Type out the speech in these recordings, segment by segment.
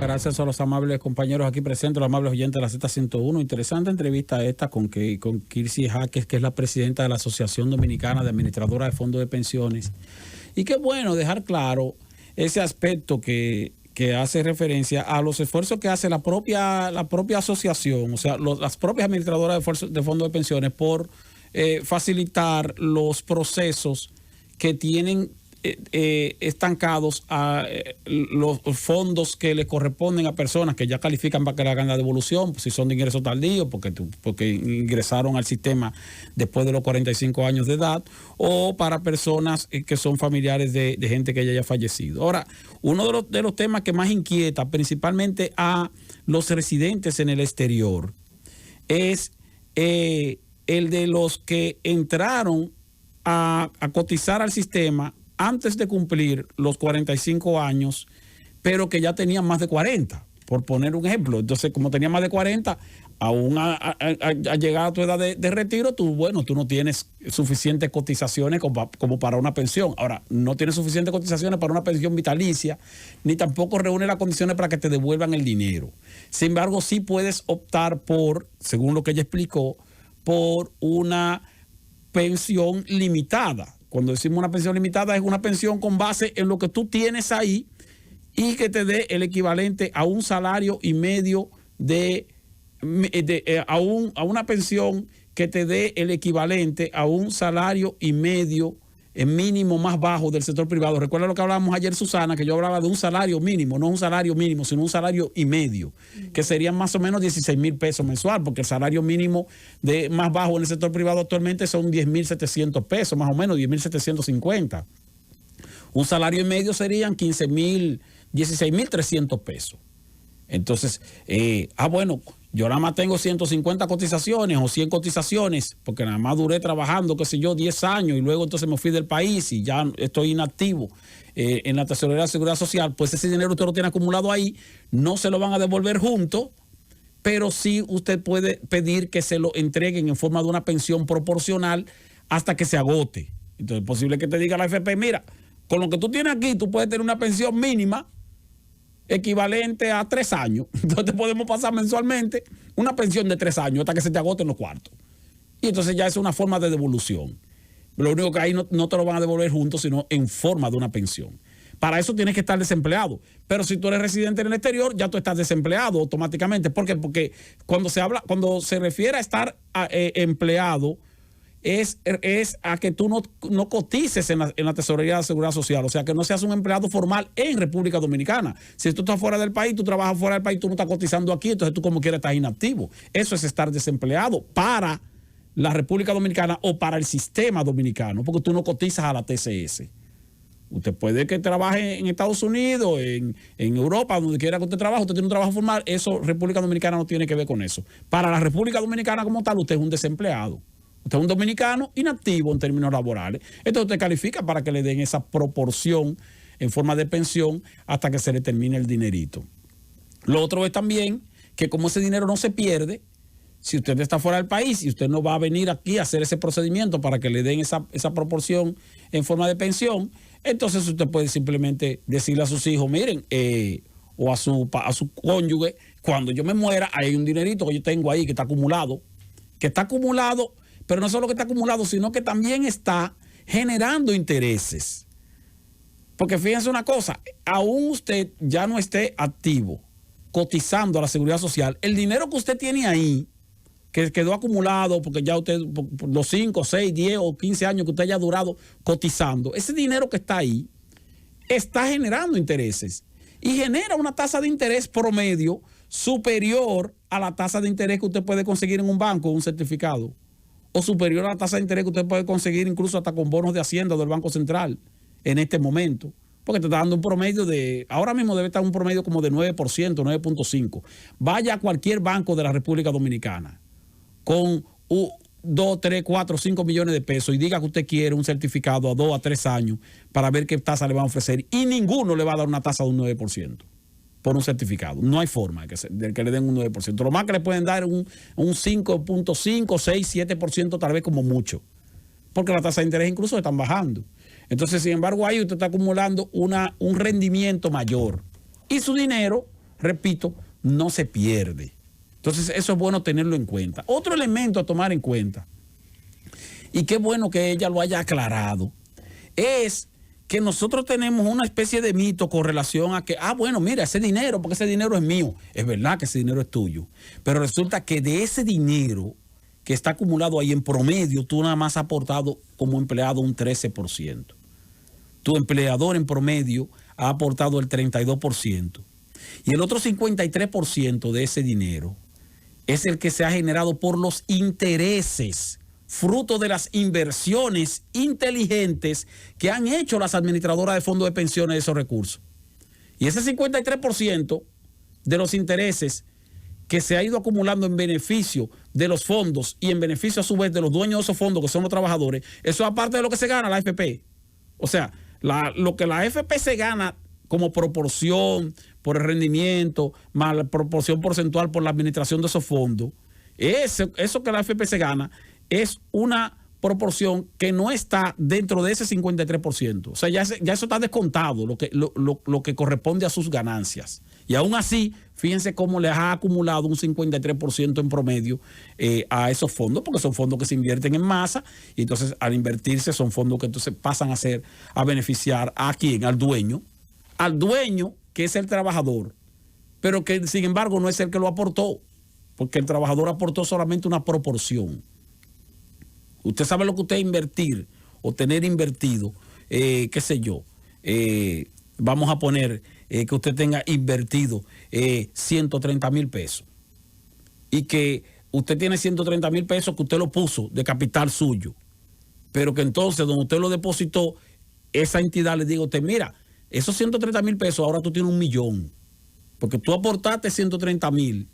Gracias a los amables compañeros aquí presentes, los amables oyentes de la Z101. Interesante entrevista esta con Kirsi Jaques, que es la presidenta de la Asociación Dominicana de Administradoras de Fondos de Pensiones. Y qué bueno dejar claro ese aspecto que hace referencia a los esfuerzos que hace la propia asociación, o sea, las propias administradoras de fondos de pensiones por facilitar los procesos que tienen estancados a los fondos que le corresponden a personas que ya califican para que le hagan la devolución, pues, si son de ingreso tardío, porque ingresaron al sistema después de los 45 años de edad, o para personas que son familiares de gente que ya haya fallecido. Ahora, uno de los temas que más inquieta principalmente a los residentes en el exterior es el de los que entraron a cotizar al sistema antes de cumplir los 45 años, pero que ya tenían más de 40, por poner un ejemplo. Entonces, como tenía más de 40, aún a llegar a tu edad de retiro, tú no tienes suficientes cotizaciones como para una pensión. Ahora, no tienes suficientes cotizaciones para una pensión vitalicia, ni tampoco reúne las condiciones para que te devuelvan el dinero. Sin embargo, sí puedes optar por, según lo que ella explicó, por una pensión limitada. Cuando decimos una pensión limitada, es una pensión con base en lo que tú tienes ahí y que te dé el equivalente a un salario y medio a una pensión que te dé el equivalente a un salario y medio mínimo más bajo del sector privado. Recuerda lo que hablábamos ayer, Susana, que yo hablaba de un salario mínimo, no un salario mínimo, sino un salario y medio, que serían más o menos 16,000 pesos mensual, porque el salario mínimo más bajo en el sector privado actualmente son 10,700 pesos, más o menos 10,750. Un salario y medio serían 16,300 pesos. Entonces, yo nada más tengo 150 cotizaciones o 100 cotizaciones, porque nada más duré trabajando, 10 años, y luego entonces me fui del país y ya estoy inactivo en la Tesorería de Seguridad Social. Pues ese dinero usted lo tiene acumulado ahí, no se lo van a devolver juntos, pero sí usted puede pedir que se lo entreguen en forma de una pensión proporcional hasta que se agote. Entonces es posible que te diga la AFP, mira, con lo que tú tienes aquí, tú puedes tener una pensión mínima equivalente a 3 años. Entonces podemos pasar mensualmente una pensión de 3 años hasta que se te agoten los cuartos. Y entonces ya es una forma de devolución. Lo único que ahí no te lo van a devolver juntos, sino en forma de una pensión. Para eso tienes que estar desempleado. Pero si tú eres residente en el exterior, ya tú estás desempleado automáticamente. ¿Por qué? Porque cuando se refiere a estar empleado, es a que tú no cotices en la Tesorería de Seguridad Social, o sea, que no seas un empleado formal en República Dominicana. Si tú estás fuera del país, tú trabajas fuera del país, tú no estás cotizando aquí, entonces tú como quieras estás inactivo. Eso es estar desempleado para la República Dominicana o para el sistema dominicano, porque tú no cotizas a la TCS. Usted puede que trabaje en Estados Unidos, en Europa, donde quiera que usted trabaje, usted tiene un trabajo formal, eso República Dominicana no tiene que ver con eso. Para la República Dominicana como tal, usted es un desempleado. Usted es un dominicano inactivo en términos laborales. Entonces usted califica para que le den esa proporción en forma de pensión hasta que se le termine el dinerito. Lo otro es también que como ese dinero no se pierde, si usted está fuera del país y usted no va a venir aquí a hacer ese procedimiento para que le den esa proporción en forma de pensión, entonces usted puede simplemente decirle a sus hijos, miren, o a su cónyuge, cuando yo me muera, hay un dinerito que yo tengo ahí que está acumulado, pero no solo que está acumulado, sino que también está generando intereses. Porque fíjense una cosa, aún usted ya no esté activo, cotizando a la Seguridad Social, el dinero que usted tiene ahí, que quedó acumulado, porque ya usted, por los 5, 6, 10 o 15 años que usted haya durado cotizando, ese dinero que está ahí, está generando intereses. Y genera una tasa de interés promedio superior a la tasa de interés que usted puede conseguir en un banco, un certificado, o superior a la tasa de interés que usted puede conseguir incluso hasta con bonos de Hacienda o del Banco Central en este momento, porque te está dando un promedio ahora mismo debe estar un promedio como de 9%, 9.5%. Vaya a cualquier banco de la República Dominicana con 2, 3, 4, 5 millones de pesos y diga que usted quiere un certificado a 2 a 3 años para ver qué tasa le van a ofrecer, y ninguno le va a dar una tasa de un 9%. Por un certificado. No hay forma de que le den un 9%. Lo más que le pueden dar es un 5.5, 6, 7% tal vez como mucho. Porque las tasas de interés incluso están bajando. Entonces, sin embargo, ahí usted está acumulando un rendimiento mayor. Y su dinero repito, no se pierde. Entonces, eso es bueno tenerlo en cuenta. Otro elemento a tomar en cuenta, y qué bueno que ella lo haya aclarado, es que nosotros tenemos una especie de mito con relación a que, bueno, mira, ese dinero, porque ese dinero es mío. Es verdad que ese dinero es tuyo, pero resulta que de ese dinero que está acumulado ahí en promedio, tú nada más has aportado como empleado un 13%. Tu empleador en promedio ha aportado el 32%. Y el otro 53% de ese dinero es el que se ha generado por los intereses, fruto de las inversiones inteligentes que han hecho las administradoras de fondos de pensiones de esos recursos. Y ese 53% de los intereses que se ha ido acumulando en beneficio de los fondos y en beneficio a su vez de los dueños de esos fondos, que son los trabajadores, eso es aparte de lo que se gana la AFP. O sea, lo que la AFP se gana como proporción por el rendimiento, más la proporción porcentual por la administración de esos fondos, eso que la AFP se gana es una proporción que no está dentro de ese 53%. O sea, ya eso está descontado, lo que corresponde a sus ganancias. Y aún así, fíjense cómo les ha acumulado un 53% en promedio a esos fondos, porque son fondos que se invierten en masa, y entonces al invertirse son fondos que entonces pasan a beneficiar a quién, al dueño, que es el trabajador, pero que sin embargo no es el que lo aportó, porque el trabajador aportó solamente una proporción. Usted sabe lo que usted invertir o tener invertido, qué sé yo, vamos a poner que usted tenga invertido 130,000 pesos y que usted tiene 130,000 pesos que usted lo puso de capital suyo, pero que entonces donde usted lo depositó, esa entidad le diga a usted, mira, esos 130,000 pesos ahora tú tienes 1,000,000, porque tú aportaste 130,000,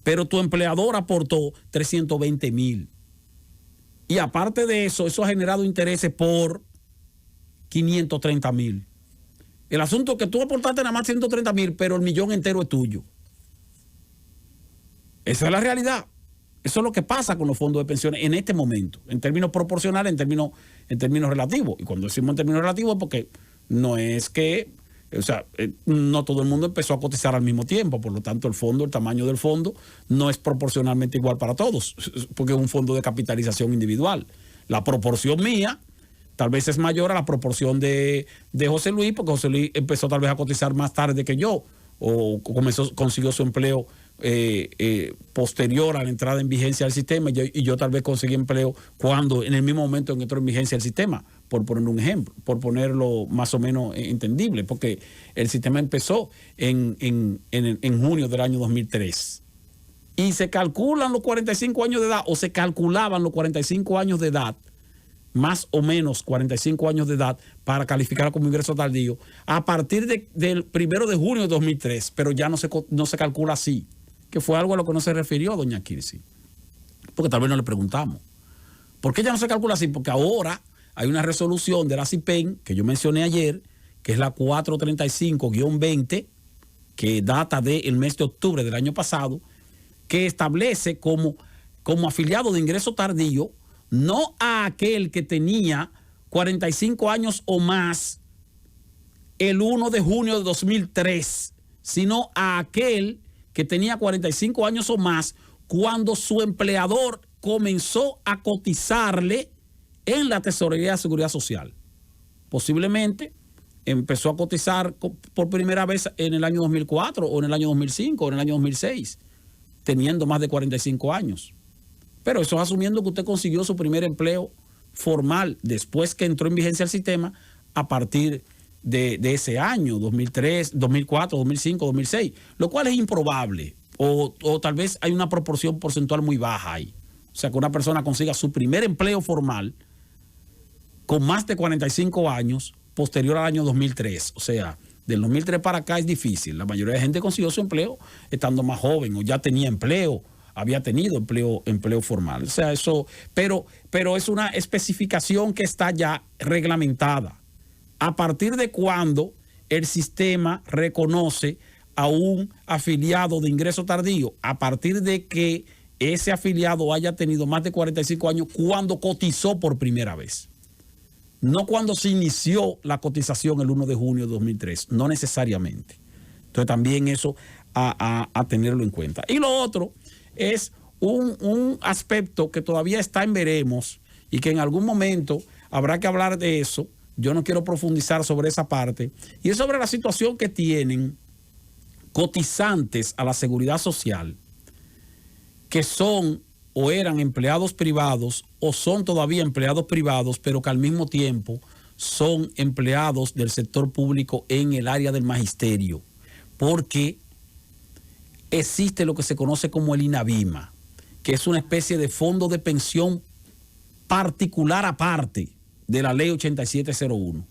pero tu empleador aportó 320,000. Y aparte de eso, eso ha generado intereses por 530,000. El asunto es que tú aportaste nada más 130,000, pero el 1,000,000 entero es tuyo. Esa es la realidad. Eso es lo que pasa con los fondos de pensiones en este momento, en términos proporcionales, en términos relativos. Y cuando decimos en términos relativos es porque no es que, o sea, no todo el mundo empezó a cotizar al mismo tiempo, por lo tanto el tamaño del fondo no es proporcionalmente igual para todos, porque es un fondo de capitalización individual. La proporción mía tal vez es mayor a la proporción de José Luis, porque José Luis empezó tal vez a cotizar más tarde que yo, o consiguió su empleo posterior a la entrada en vigencia del sistema, y yo tal vez conseguí empleo en el mismo momento en que entró en vigencia el sistema, por poner un ejemplo, por ponerlo más o menos entendible, porque el sistema empezó en junio del año 2003. Y se calculan los 45 años de edad, o se calculaban los 45 años de edad, más o menos 45 años de edad, para calificar como ingreso tardío, a partir del 1 de junio de 2003, pero ya no se calcula así, que fue algo a lo que no se refirió doña Kirsi, porque tal vez no le preguntamos. ¿Por qué ya no se calcula así? Porque ahora hay una resolución de la CIPEN, que yo mencioné ayer, que es la 435-20, que data del mes de octubre del año pasado, que establece como afiliado de ingreso tardío, no a aquel que tenía 45 años o más el 1 de junio de 2003, sino a aquel que tenía 45 años o más cuando su empleador comenzó a cotizarle en la Tesorería de Seguridad Social. Posiblemente empezó a cotizar por primera vez en el año 2004 o en el año 2005 o en el año 2006, teniendo más de 45 años. Pero eso es asumiendo que usted consiguió su primer empleo formal después que entró en vigencia el sistema a partir de ese año, 2003, 2004, 2005, 2006, lo cual es improbable, o tal vez hay una proporción porcentual muy baja ahí. O sea, que una persona consiga su primer empleo formal con más de 45 años posterior al año 2003. O sea, del 2003 para acá es difícil. La mayoría de gente consiguió su empleo estando más joven o ya tenía empleo, había tenido empleo formal. O sea, eso, pero es una especificación que está ya reglamentada. ¿A partir de cuándo el sistema reconoce a un afiliado de ingreso tardío? A partir de que ese afiliado haya tenido más de 45 años cuando cotizó por primera vez. No cuando se inició la cotización el 1 de junio de 2003, no necesariamente. Entonces también eso a tenerlo en cuenta. Y lo otro es un aspecto que todavía está en veremos y que en algún momento habrá que hablar de eso. Yo no quiero profundizar sobre esa parte. Y es sobre la situación que tienen cotizantes a la seguridad social que son o eran empleados privados o son todavía empleados privados, pero que al mismo tiempo son empleados del sector público en el área del magisterio, porque existe lo que se conoce como el INAVIMA, que es una especie de fondo de pensión particular aparte de la ley 8701,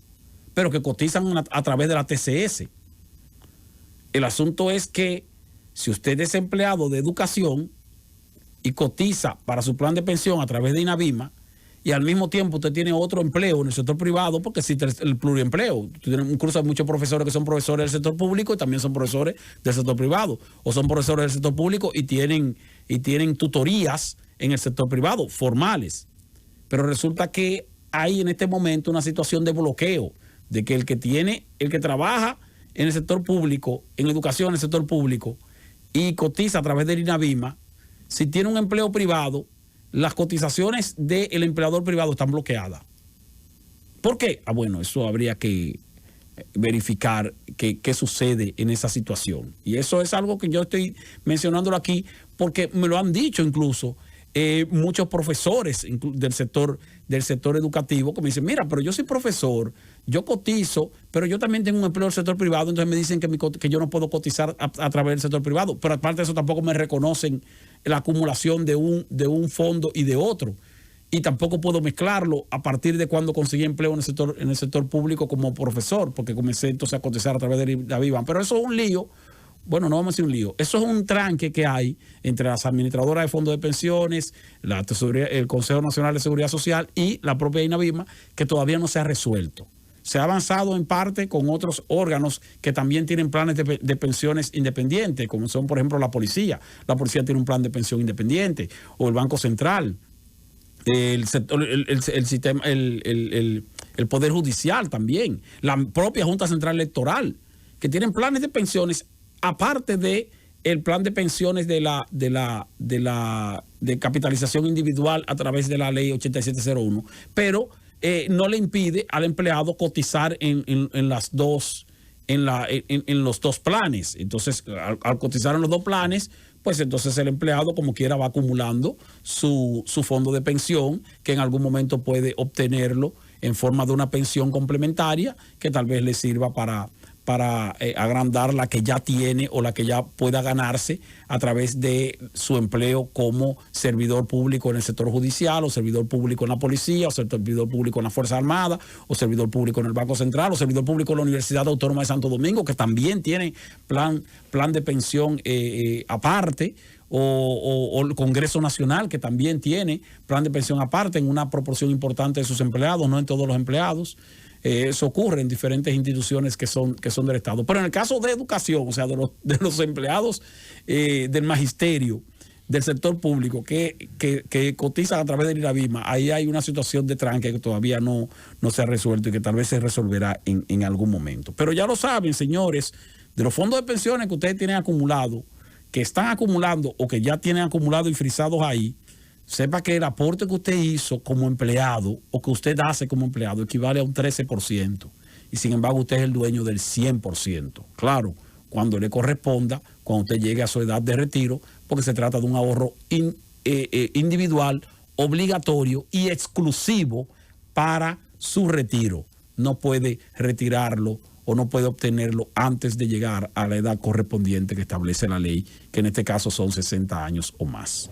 pero que cotizan a través de la TCS. El asunto es que si usted es empleado de educación y cotiza para su plan de pensión a través de INAVIMA, y al mismo tiempo usted tiene otro empleo en el sector privado, porque existe el pluriempleo. Incluso hay muchos profesores que son profesores del sector público y también son profesores del sector privado, o son profesores del sector público y tienen tutorías en el sector privado, formales. Pero resulta que hay en este momento una situación de bloqueo, de que el que trabaja en el sector público, en educación en el sector público, y cotiza a través del INAVIMA, si tiene un empleo privado, las cotizaciones del empleador privado están bloqueadas. ¿Por qué? Bueno, eso habría que verificar qué sucede en esa situación. Y eso es algo que yo estoy mencionándolo aquí porque me lo han dicho incluso muchos profesores del sector educativo que me dicen, mira, pero yo soy profesor, yo cotizo, pero yo también tengo un empleo del sector privado, entonces me dicen que yo no puedo cotizar a través del sector privado, pero aparte de eso tampoco me reconocen la acumulación de un fondo y de otro, y tampoco puedo mezclarlo a partir de cuando conseguí empleo en el sector público como profesor, porque comencé entonces a cotizar a través de la Vivan. Pero eso es un lío. Bueno, no vamos a decir un lío. Eso es un tranque que hay entre las administradoras de fondos de pensiones, la tesorería, el Consejo Nacional de Seguridad Social y la propia INAVIMA, que todavía no se ha resuelto. Se ha avanzado en parte con otros órganos que también tienen planes de pensiones independientes, como son, por ejemplo, la policía. La policía tiene un plan de pensión independiente, o el Banco Central, el sistema, el Poder Judicial también, la propia Junta Central Electoral, que tienen planes de pensiones aparte de el plan de pensiones de capitalización individual a través de la ley 8701, pero no le impide al empleado cotizar en los dos planes. Entonces, al cotizar en los dos planes, pues entonces el empleado como quiera va acumulando su fondo de pensión, que en algún momento puede obtenerlo en forma de una pensión complementaria que tal vez le sirva para agrandar la que ya tiene o la que ya pueda ganarse a través de su empleo como servidor público en el sector judicial, o servidor público en la policía, o servidor público en la Fuerza Armada, o servidor público en el Banco Central, o servidor público en la Universidad Autónoma de Santo Domingo, que también tiene plan de pensión aparte, o el Congreso Nacional, que también tiene plan de pensión aparte en una proporción importante de sus empleados, no en todos los empleados. Eso ocurre en diferentes instituciones que son del Estado. Pero en el caso de educación, o sea, de los empleados del magisterio, del sector público, que cotizan a través del INAVIMA, ahí hay una situación de tranque que todavía no se ha resuelto y que tal vez se resolverá en algún momento. Pero ya lo saben, señores, de los fondos de pensiones que ustedes tienen acumulados, que están acumulando o que ya tienen acumulados y frisados ahí, sepa que el aporte que usted hizo como empleado o que usted hace como empleado equivale a un 13%. Y sin embargo usted es el dueño del 100%. Claro, cuando le corresponda, cuando usted llegue a su edad de retiro, porque se trata de un ahorro individual, obligatorio y exclusivo para su retiro. No puede retirarlo o no puede obtenerlo antes de llegar a la edad correspondiente que establece la ley, que en este caso son 60 años o más.